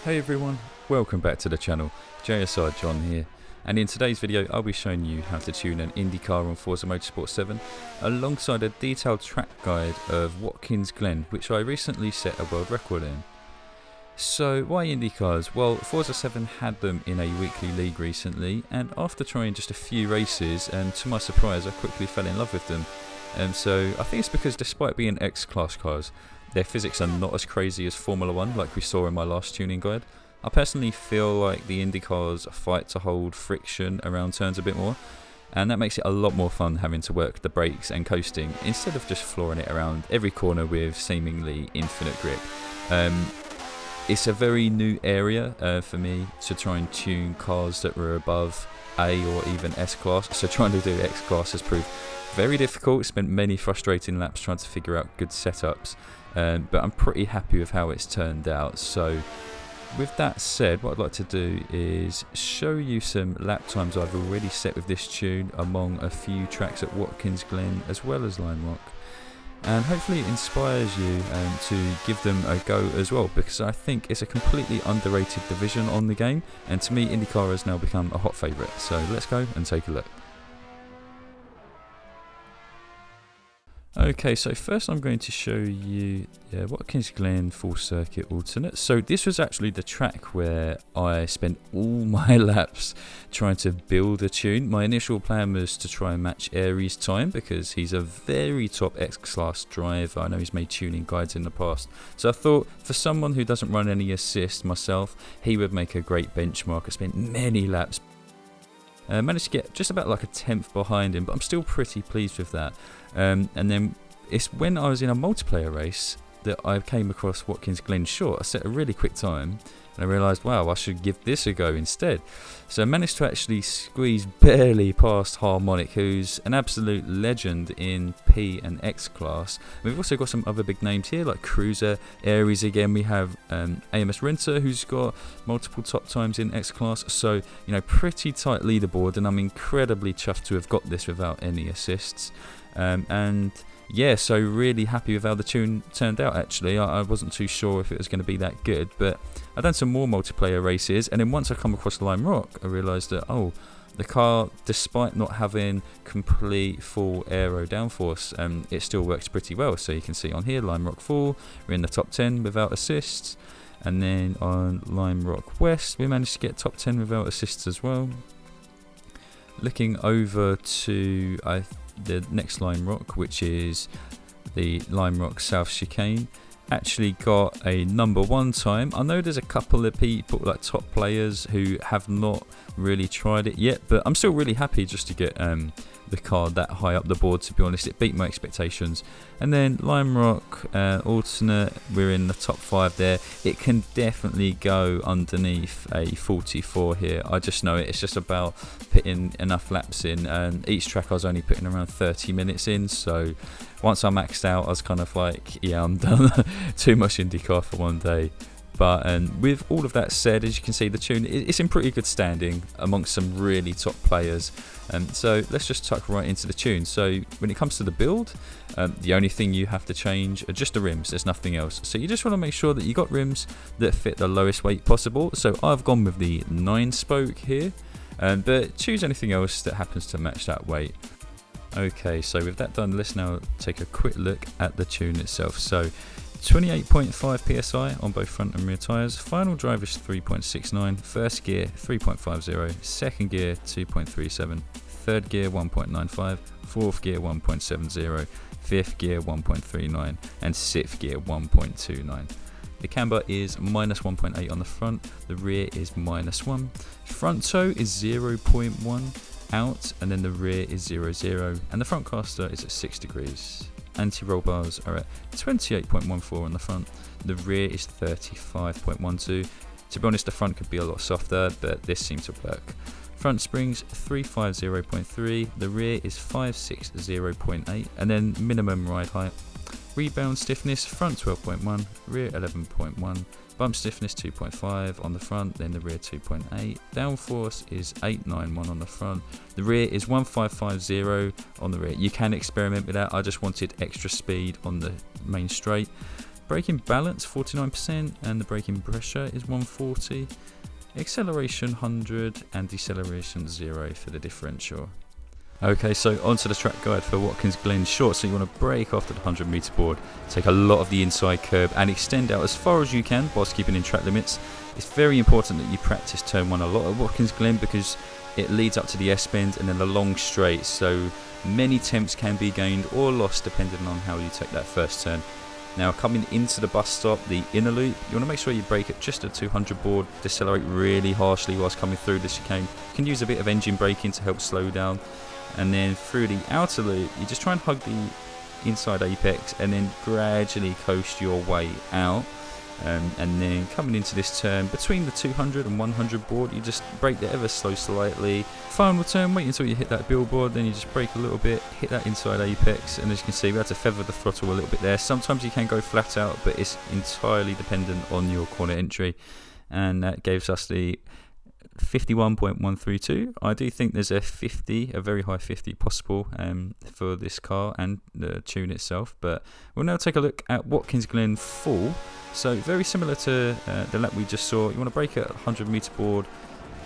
Hey everyone, welcome back to the channel. JSR John here, and in today's video I'll be showing you how to tune an IndyCar on Forza Motorsport 7 alongside a detailed track guide of Watkins Glen, which I recently set a world record in. So why IndyCars? Well, Forza 7 had them in a weekly league recently, and after trying just a few races, and to my surprise I quickly fell in love with them. So I think it's because despite being X-Class cars, their physics are not as crazy as Formula 1 like we saw in my last tuning guide. I personally feel like the IndyCars fight to hold friction around turns a bit more, and that makes it a lot more fun having to work the brakes and coasting instead of just flooring it around every corner with seemingly infinite grip. It's a very new area for me to try and tune cars that were above A or even S-Class, so trying to do X-Class has proved very difficult. Spent many frustrating laps trying to figure out good setups, but I'm pretty happy with how it's turned out. So with that said, what I'd like to do is show you some lap times I've already set with this tune among a few tracks at Watkins Glen as well as Lime Rock, and hopefully it inspires you to give them a go as well, because I think it's a completely underrated division on the game, and to me IndyCar has now become a hot favourite. So let's go and take a look. Okay, so first I'm going to show you Watkins Glen full circuit alternate. So this was actually the track where I spent all my laps trying to build a tune. My initial plan was to try and match Aries' time because he's a very top X-Class driver. I know he's made tuning guides in the past. So I thought for someone who doesn't run any assist myself, he would make a great benchmark. I spent many laps. Managed to get just about like a 10th behind him, but I'm still pretty pleased with that. And then it's when I was in a multiplayer race that I came across Watkins Glen short. I set a really quick time and I realised, wow, I should give this a go instead. So I managed to actually squeeze barely past Harmonic, who's an absolute legend in P and X class. We've also got some other big names here like Cruiser, Aries again. We have AMS Renter, who's got multiple top times in X class. So, you know, pretty tight leaderboard, and I'm incredibly chuffed to have got this without any assists. And yeah, so really happy with how the tune turned out actually. I wasn't too sure if it was going to be that good, but I've done some more multiplayer races, and then once I come across Lime Rock I realised that, oh, the car, despite not having complete full aero downforce, it still works pretty well. So you can see on here, Lime Rock full, we're in the top 10 without assists, and then on Lime Rock West we managed to get top 10 without assists as well. Looking over to the next Lime Rock, which is the Lime Rock South Chicane, actually got a #1 time. I know there's a couple of people, like top players, who have not really tried it yet, but I'm still really happy just to get the car that high up the board. To be honest, it beat my expectations. And then Lime Rock alternate, we're in the top 5 there. It can definitely go underneath a 44 here. I just know it. It's just about putting enough laps in, and each track I was only putting around 30 minutes in, so once I maxed out I was kind of like, yeah, I'm done. Too much IndyCar for one day. But with all of that said, as you can see, the tune it's in pretty good standing amongst some really top players. So let's just tuck right into the tune. So when it comes to the build, the only thing you have to change are just the rims. There's nothing else. So you just want to make sure that you got rims that fit the lowest weight possible. So I've gone with the 9-spoke here, but choose anything else that happens to match that weight. Okay, so with that done, let's now take a quick look at the tune itself. So 28.5 psi on both front and rear tyres. Final drive is 3.69, first gear 3.50, second gear 2.37, third gear 1.95, fourth gear 1.70, fifth gear 1.39, and sixth gear 1.29. The camber is -1.8 on the front, the rear is -1. Front toe is 0.1 out, and then the rear is 0.0, and the front caster is at 6 degrees. Anti-roll bars are at 28.14 on the front, the rear is 35.12. To be honest, the front could be a lot softer, but this seems to work. Front springs 350.3, the rear is 560.8, and then minimum ride height. Rebound stiffness, front 12.1, rear 11.1, bump stiffness 2.5 on the front, then the rear 2.8, downforce is 891 on the front, the rear is 1550 on the rear. You can experiment with that, I just wanted extra speed on the main straight. braking balance 49%, and the braking pressure is 140. Acceleration 100 and deceleration 0 for the differential. Okay, so onto the track guide for Watkins Glen short. So you want to brake after the 100 meter board, take a lot of the inside curb and extend out as far as you can whilst keeping in track limits. It's very important that you practice turn 1 a lot at Watkins Glen because it leads up to the S-bend and then the long straight, so many temps can be gained or lost depending on how you take that first turn. Now coming into the bus stop, the inner loop, you want to make sure you brake at just a 200 board, decelerate really harshly whilst coming through the chicane. You can use a bit of engine braking to help slow down. And then through the outer loop, you just try and hug the inside apex and then gradually coast your way out. And then coming into this turn, between the 200 and 100 board, you just brake it ever so slightly. Final turn, wait until you hit that billboard, then you just brake a little bit, hit that inside apex, and as you can see, we had to feather the throttle a little bit there. Sometimes you can go flat out, but it's entirely dependent on your corner entry. And that gives us the 51.132. I do think there's a very high 50 possible for this car and the tune itself, but we'll now take a look at Watkins Glen full. So very similar to the lap we just saw. You want to brake at 100 meter board,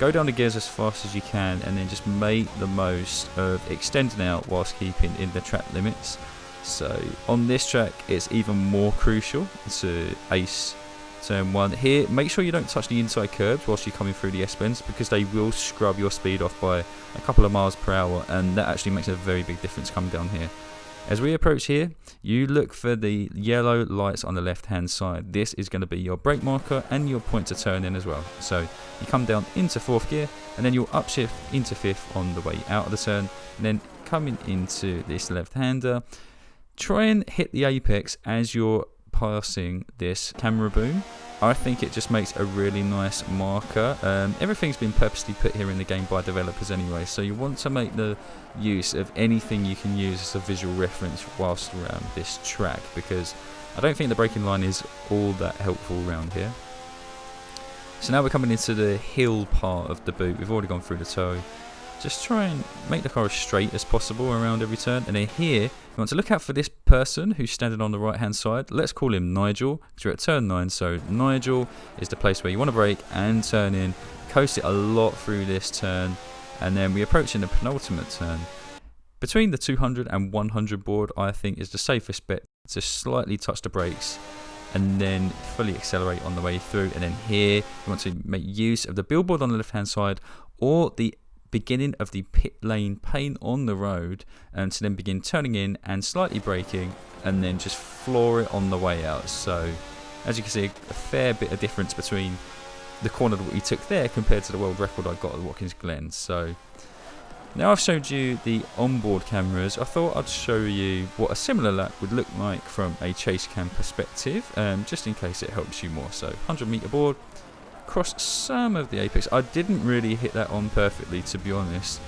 go down the gears as fast as you can, and then just make the most of extending out whilst keeping in the track limits. So on this track it's even more crucial to ace turn 1 here. Make sure you don't touch the inside curbs whilst you're coming through the S-bends because they will scrub your speed off by a couple of miles per hour, and that actually makes a very big difference coming down here. As we approach here, you look for the yellow lights on the left hand side. This is going to be your brake marker and your point to turn in as well. So you come down into 4th gear and then you'll upshift into 5th on the way out of the turn, and then coming into this left hander, try and hit the apex as you're passing this camera boom. I think it just makes a really nice marker. Everything's been purposely put here in the game by developers anyway, so you want to make the use of anything you can use as a visual reference whilst around this track, because I don't think the braking line is all that helpful around here. So now we're coming into the hill part of the boot. We've already gone through the toe. Just try and make the car as straight as possible around every turn, and then here you want to look out for this person who's standing on the right hand side. Let's call him Nigel because we're at turn 9, so Nigel is the place where you want to brake and turn in, coast it a lot through this turn, and then we approach in the penultimate turn. Between the 200 and 100 board, I think is the safest bet to slightly touch the brakes and then fully accelerate on the way through. And then here you want to make use of the billboard on the left hand side or the beginning of the pit lane paint on the road, and to then begin turning in and slightly braking and then just floor it on the way out. So as you can see, a fair bit of difference between the corner that we took there compared to the world record I got at Watkins Glen. So now I've showed you the onboard cameras, I thought I'd show you what a similar lap would look like from a chase cam perspective, just in case it helps you more. So 100 meter board, cross some of the apex. I didn't really hit that on perfectly, to be honest,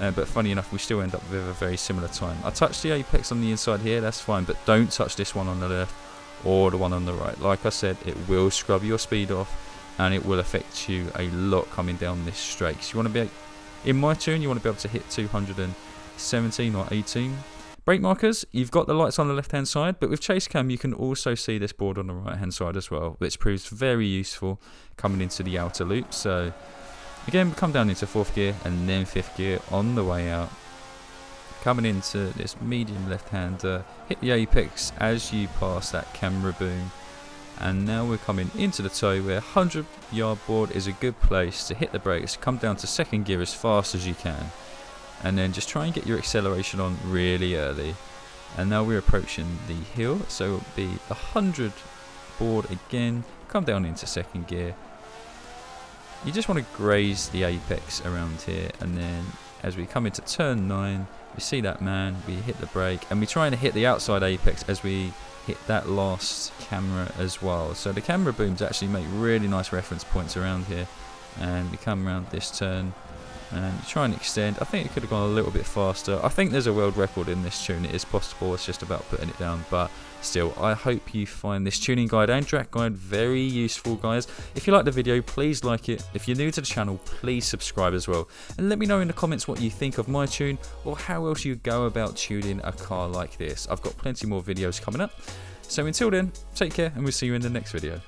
but funny enough we still end up with a very similar time. I touched the apex on the inside here, that's fine, but don't touch this one on the left or the one on the right. Like I said, it will scrub your speed off and it will affect you a lot coming down this straight. So you want to be, in my tune, you want to be able to hit 217 or 18. Brake markers, you've got the lights on the left hand side, but with chase cam you can also see this board on the right hand side as well, which proves very useful coming into the outer loop. So again, we come down into 4th gear and then 5th gear on the way out. Coming into this medium left hander, hit the apex as you pass that camera boom, and now we're coming into the toe where 100 yard board is a good place to hit the brakes, come down to 2nd gear as fast as you can, and then just try and get your acceleration on really early. And now we're approaching the hill, so it'll be the 100 board again, come down into 2nd gear. You just want to graze the apex around here, and then as we come into turn 9, we see that man, we hit the brake, and we try and hit the outside apex as we hit that last camera as well. So the camera booms actually make really nice reference points around here, and we come around this turn and try and extend. I think it could have gone a little bit faster. I think there's a world record in this tune, it is possible, it's just about putting it down, but still, I hope you find this tuning guide and track guide very useful, guys. If you like the video, please like it. If you're new to the channel, please subscribe as well, and let me know in the comments what you think of my tune or how else you go about tuning a car like this. I've got plenty more videos coming up. So until then, take care, and we'll see you in the next video.